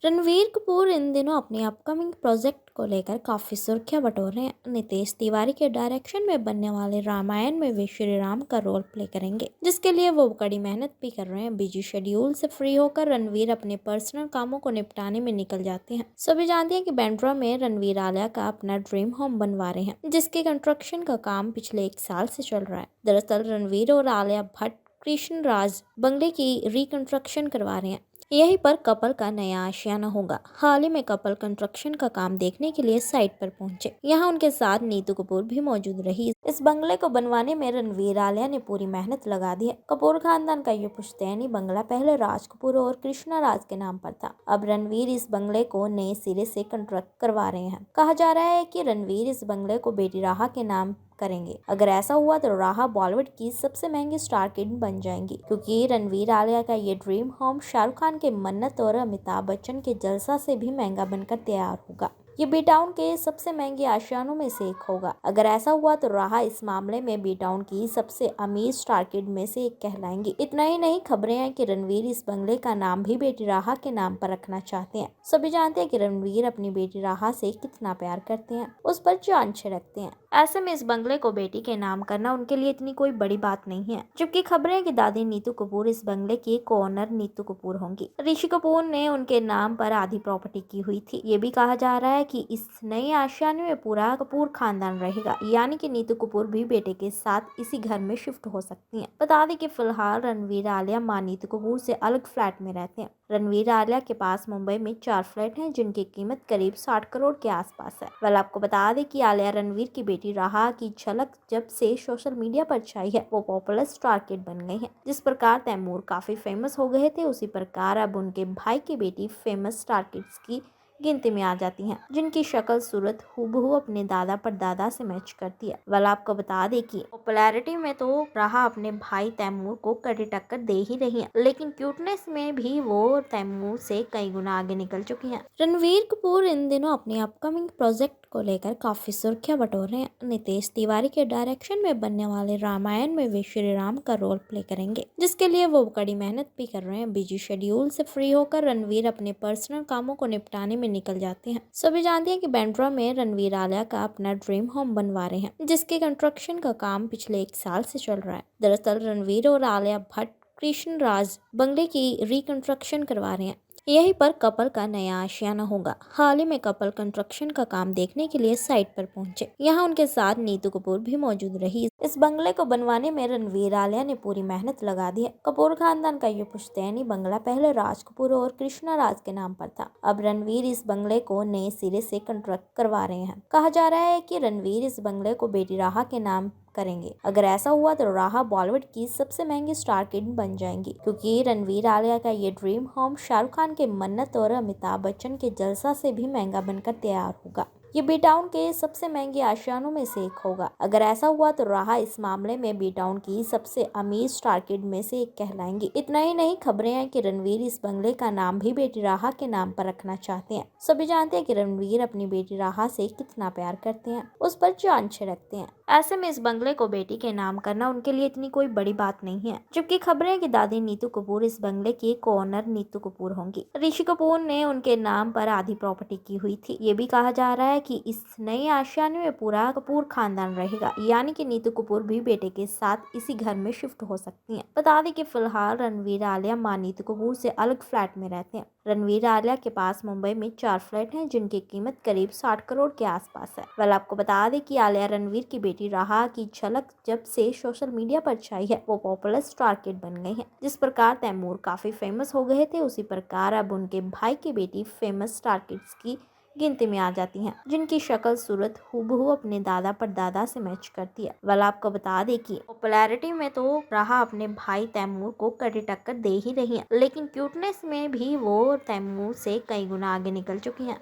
रणवीर कपूर इन दिनों अपने upcoming project को लेकर काफी सुर्खियां बटोर रहे हैं। नितेश तिवारी के डायरेक्शन में बनने वाले रामायण में वे श्री राम का रोल प्ले करेंगे, जिसके लिए वो कड़ी मेहनत भी कर रहे हैं। बिजी शेड्यूल से फ्री होकर रणवीर अपने पर्सनल कामों को निपटाने में निकल जाते हैं। सभी जानते हैं कि बांद्रा में रणवीर आलिया का अपना ड्रीम होम बनवा रहे हैं, जिसके कंस्ट्रक्शन का काम पिछले 1 साल से चल रहा है। दरअसल रणवीर और आलिया भट्ट कृष्ण राज बंगले की रिकंस्ट्रक्शन करवा रहे हैं। यहीं पर कपल का नया आशियाना होगा। हाल ही में कपल कंस्ट्रक्शन का काम देखने के लिए साइट पर पहुंचे। यहां उनके साथ नीतू कपूर भी मौजूद रही। इस बंगले को बनवाने में रणवीर आलिया ने पूरी मेहनत लगा दी है। कपूर खानदान का ये पुश्तैनी बंगला पहले राज कपूर और कृष्णा राज के नाम पर था। अब रणवीर इस बंगले को नए सिरे से कंस्ट्रक्ट करवा रहे हैं। कहा जा रहा है कि रणवीर इस बंगले को बेटी राहा के नाम करेंगे। अगर ऐसा हुआ तो राहा बॉलीवुड की सबसे महंगी स्टार किड बन जाएंगी, क्योंकि रणवीर आलिया का ये ड्रीम होम शाहरुख खान के मन्नत और अमिताभ बच्चन के जलसा से भी महंगा बनकर तैयार होगा। ये बी टाउन के सबसे महंगे आशियानों में से एक होगा। अगर ऐसा हुआ तो राहा इस मामले में बी टाउन की सबसे अमीर स्टार किड में से एक कहलाएंगी। इतना ही नहीं, खबरें हैं कि रणवीर इस बंगले का नाम भी बेटी राहा के नाम पर रखना चाहते हैं। सभी जानते हैं कि रणवीर अपनी बेटी राहा से कितना प्यार करते हैं, उस पर जान छिड़कते हैं। ऐसे में इस बंगले को बेटी के नाम करना उनके लिए इतनी कोई बड़ी बात नहीं है। जबकि खबरें हैं कि दादी नीतू कपूर इस बंगले की ओनर नीतू कपूर होंगी। ऋषि कपूर ने उनके नाम पर आधी प्रॉपर्टी की हुई थी। ये भी कहा जा रहा है कि इस नए आशियाने में पूरा कपूर खानदान रहेगा, यानी कि नीतू कपूर भी बेटे के साथ इसी घर में शिफ्ट हो सकती हैं। बता दें कि फिलहाल रणवीर आलिया मां नीतू कपूर से अलग फ्लैट में रहते हैं। रणवीर आलिया के पास मुंबई में 4 फ्लैट हैं, जिनकी कीमत करीब 60 करोड़ के आसपास है। वेल, आपको बता दें कि आलिया रणवीर की बेटी राहा की झलक जब से सोशल मीडिया पर छाई है, वो पॉपुलर स्टार किड बन गई है। जिस प्रकार तैमूर काफी फेमस हो गए थे, उसी प्रकार अब उनके भाई की बेटी फेमस स्टार किड्स की गिनती में आ जाती हैं, जिनकी शक्ल सूरत हूबहू अपने दादा परदादा से मैच करती है। वेल, आपको बता दें कि पॉपुलैरिटी में तो राहा अपने भाई तैमूर को कड़ी टक्कर दे ही रही है, लेकिन क्यूटनेस में भी वो तैमूर से कई गुना आगे निकल चुकी हैं। रणवीर कपूर इन दिनों अपने अपकमिंग प्रोजेक्ट को लेकर काफी सुर्खियां बटोर रहे हैं। नितेश तिवारी के डायरेक्शन में बनने वाले रामायण में वे श्री राम का रोल प्ले करेंगे, जिसके लिए वो कड़ी मेहनत भी कर रहे हैं। बिजी शेड्यूल से फ्री होकर रणवीर अपने पर्सनल कामों को निपटाने में निकल जाते हैं। सभी जानते हैं कि बांद्रा में रणवीर आलिया का अपना ड्रीम होम बनवा रहे हैं, जिसके कंस्ट्रक्शन का काम पिछले 1 साल से चल रहा है। दरअसल रणवीर और आलिया भट्ट कृष्ण राज बंगले की रिकंस्ट्रक्शन करवा रहे हैं। यहीं पर कपल का नया आशियाना होगा। हाल ही में कपल कंस्ट्रक्शन का काम देखने के लिए साइट पर पहुंचे। यहां उनके साथ नीतू कपूर भी मौजूद रही। इस बंगले को बनवाने में रणवीर आलिया ने पूरी मेहनत लगा दी है। कपूर खानदान का ये पुश्तैनी बंगला पहले राज कपूर और कृष्णा राज के नाम पर था। अब रणवीर इस बंगले को नए सिरे से कंस्ट्रक्ट करवा रहे हैं। कहा जा रहा है कि रणवीर इस बंगले को बेटी राहा के नाम करेंगे। अगर ऐसा हुआ तो राहा बॉलीवुड की सबसे महंगी स्टार किड बन जाएंगी, क्योंकि रणवीर आलिया का ये ड्रीम होम शाहरुख खान के मन्नत और अमिताभ बच्चन के जलसा से भी महंगा बनकर तैयार होगा। ये बी टाउन के सबसे महंगे आशियानों में से एक होगा। अगर ऐसा हुआ तो राहा इस मामले में बी टाउन की सबसे अमीर स्टार किड में से एक कहलाएंगी। इतना ही नहीं, खबरें हैं कि रणवीर इस बंगले का नाम भी बेटी राहा के नाम पर रखना चाहते हैं। सभी जानते हैं कि रणवीर अपनी बेटी राहा से कितना प्यार करते हैं, उस पर जान छिड़कते हैं। ऐसे में इस बंगले को बेटी के नाम करना उनके लिए इतनी कोई बड़ी बात नहीं है। जबकि खबरें हैं कि दादी नीतू कपूर इस बंगले की ओनर नीतू कपूर होंगी। ऋषि कपूर ने उनके नाम पर आधी प्रॉपर्टी की हुई थी। ये भी कहा जा रहा है कि इस नए आशियाने में पूरा कपूर खानदान रहेगा, यानी कि नीतू कपूर भी बेटे के साथ इसी घर में शिफ्ट हो सकती हैं। बता दें कि फिलहाल रणवीर आलिया मां नीतू कपूर से अलग फ्लैट में रहते हैं। रणवीर आलिया के पास मुंबई में 4 फ्लैट हैं, जिनकी कीमत करीब 60 करोड़ के आसपास है। वेल, आपको बता दें कि आलिया रणवीर की बेटी राहा की झलक जब से सोशल मीडिया पर छाई है, वो पॉपुलर स्टार किड बन गई है। जिस प्रकार तैमूर काफी फेमस हो गए थे, उसी प्रकार अब उनके भाई की बेटी फेमस स्टार किड्स की गिनती में आ जाती हैं, जिनकी शक्ल सूरत हूबहू अपने दादा परदादा से मैच करती है। वेल, आपको बता दें कि पॉपुलैरिटी में तो राहा अपने भाई तैमूर को कड़ी टक्कर दे ही रही है, लेकिन क्यूटनेस में भी वो तैमूर से कई गुना आगे निकल चुकी हैं।